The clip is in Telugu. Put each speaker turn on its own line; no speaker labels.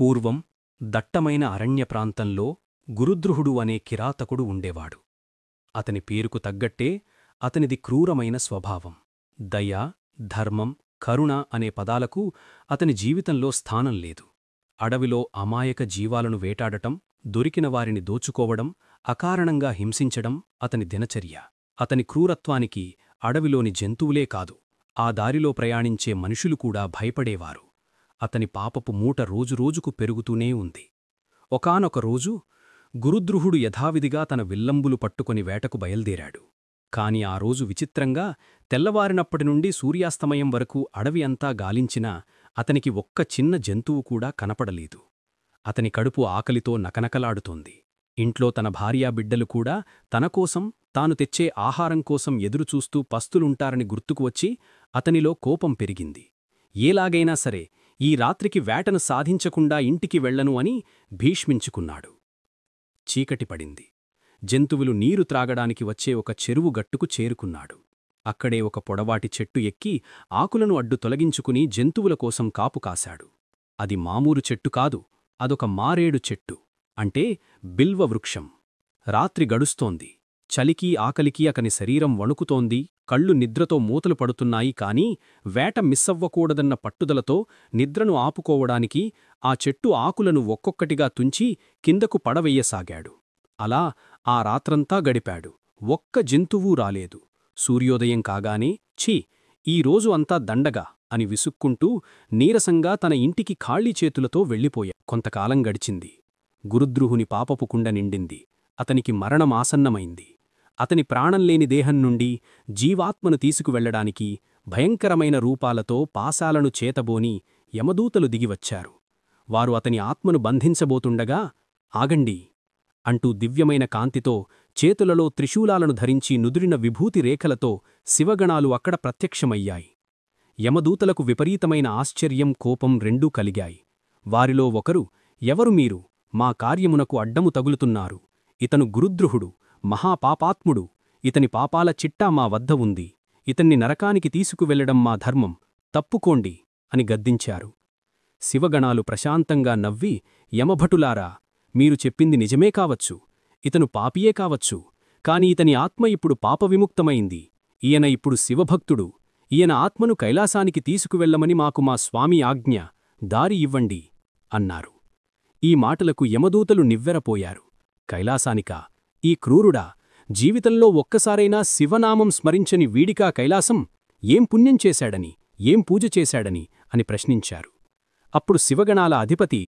పూర్వం దట్టమైన అరణ్య ప్రాంతంలో గురుద్రుహుడు అనే కిరాతకుడు ఉండేవాడు. అతని పేరుకు తగ్గట్టే అతనిది క్రూరమైన స్వభావం. దయ, ధర్మం, కరుణ అనే పదాలకు అతని జీవితంలో స్థానం లేదు. అడవిలో అమాయక జీవాలను వేటాడటం, దొరికిన వారిని దోచుకోవడం, అకారణంగా హింసించడం అతని దినచర్య. అతని క్రూరత్వానికి అడవిలోని జంతువులే కాదు, ఆ దారిలో ప్రయాణించే మనుషులు కూడా భయపడేవారు. అతని పాపపు మూట రోజురోజుకు పెరుగుతూనే ఉంది. ఒకానొక రోజు గురుద్రుహుడు యథావిధిగా తన విల్లంబులు పట్టుకొని వేటకు బయల్దేరాడు. కాని ఆ రోజు విచిత్రంగా తెల్లవారినప్పటి నుండి సూర్యాస్తమయం వరకు అడవి అంతా గాలించినా అతనికి ఒక్క చిన్న జంతువు కూడా కనపడలేదు. అతని కడుపు ఆకలితో నకనకలాడుతోంది. ఇంట్లో తన భార్యాబిడ్డలు కూడా తనకోసం, తాను తెచ్చే ఆహారం కోసం ఎదురుచూస్తూ పస్తులుంటారని గుర్తుకు వచ్చి అతనిలో కోపం పెరిగింది. ఏలాగైనా సరే ఈ రాత్రికి వేటను సాధించకుండా ఇంటికి వెళ్లను అని భీష్మించుకున్నాడు. చీకటి పడింది. జంతువులు నీరు త్రాగడానికి వచ్చే ఒక చెరువు గట్టుకు చేరుకున్నాడు. అక్కడే ఒక పొడవాటి చెట్టు ఎక్కి ఆకులను అడ్డు తొలగించుకుని జంతువుల కోసం కాపు కాశాడు. అది మామూలు చెట్టు కాదు, అదొక మారేడు చెట్టు, అంటే బిల్వ వృక్షం. రాత్రి గడుస్తోంది. చలికి ఆకలికి అతని శరీరం వణుకుతోంది, కళ్ళు నిద్రతో మూతలు పడుతున్నాయి. కాని వేట మిస్సవ్వకూడదన్న పట్టుదలతో నిద్రను ఆపుకోవడానికి ఆ చెట్టు ఆకులను ఒక్కొక్కటిగా తుంచి కిందకు పడవెయ్యసాగాడు. అలా ఆ రాత్రంతా గడిపాడు. ఒక్క జంతువూ రాలేదు. సూర్యోదయం కాగానే ఛీ, ఈరోజు అంతా దండగా అని విసుక్కుంటూ నీరసంగా తన ఇంటికి ఖాళీ చేతులతో వెళ్ళిపోయా. కొంతకాలం గడిచింది. గురుద్రుహుని పాపపు కుండ నిండింది. అతనికి మరణమాసన్నమైంది. అతని ప్రాణంలేని దేహం నుండి జీవాత్మను తీసుకువెళ్లడానికి భయంకరమైన రూపాలతో పాశాలను చేతబోని యమదూతలు దిగివచ్చారు. వారు అతని ఆత్మను బంధించబోతుండగా, ఆగండి అంటూ దివ్యమైన కాంతితో చేతులలో త్రిశూలాలను ధరించి నుదురిన విభూతి రేఖలతో శివగణాలు అక్కడ ప్రత్యక్షమయ్యాయి. యమదూతలకు విపరీతమైన ఆశ్చర్యం, కోపం రెండూ కలిగాయి. వారిలో ఒకరు, ఎవరు మీరు? మా కార్యమునకు అడ్డము తగులుతున్నారు. ఇతను గురుద్రుహుడు, మహాపాపాత్ముడు. ఇతని పాపాల చిట్టా మా వద్ద ఉంది. ఇతన్ని నరకానికి తీసుకువెళ్లడం మా ధర్మం. తప్పుకోండి అని గద్దించారు. శివగణాలు ప్రశాంతంగా నవ్వి, యమభటులారా, మీరు చెప్పింది నిజమే కావచ్చు. ఇతను పాపియే కావచ్చు. కాని ఇతని ఆత్మ ఇప్పుడు పాపవిముక్తమైంది. ఈయన ఇప్పుడు శివభక్తుడు. ఈయన ఆత్మను కైలాసానికి తీసుకువెళ్లమని మాకు మా స్వామి ఆజ్ఞ. దారి ఇవ్వండి అన్నారు. ఈ మాటలకు యమదూతలు నివ్వెరపోయారు. కైలాసానికా? ఈ క్రూరుడా? జీవితంలో ఒక్కసారైనా శివనామం స్మరించని వీడికా కైలాసం? ఏం పుణ్యం చేశాడని, ఏం పూజ చేశాడని అని ప్రశ్నించారు. అప్పుడు శివగణాల అధిపతి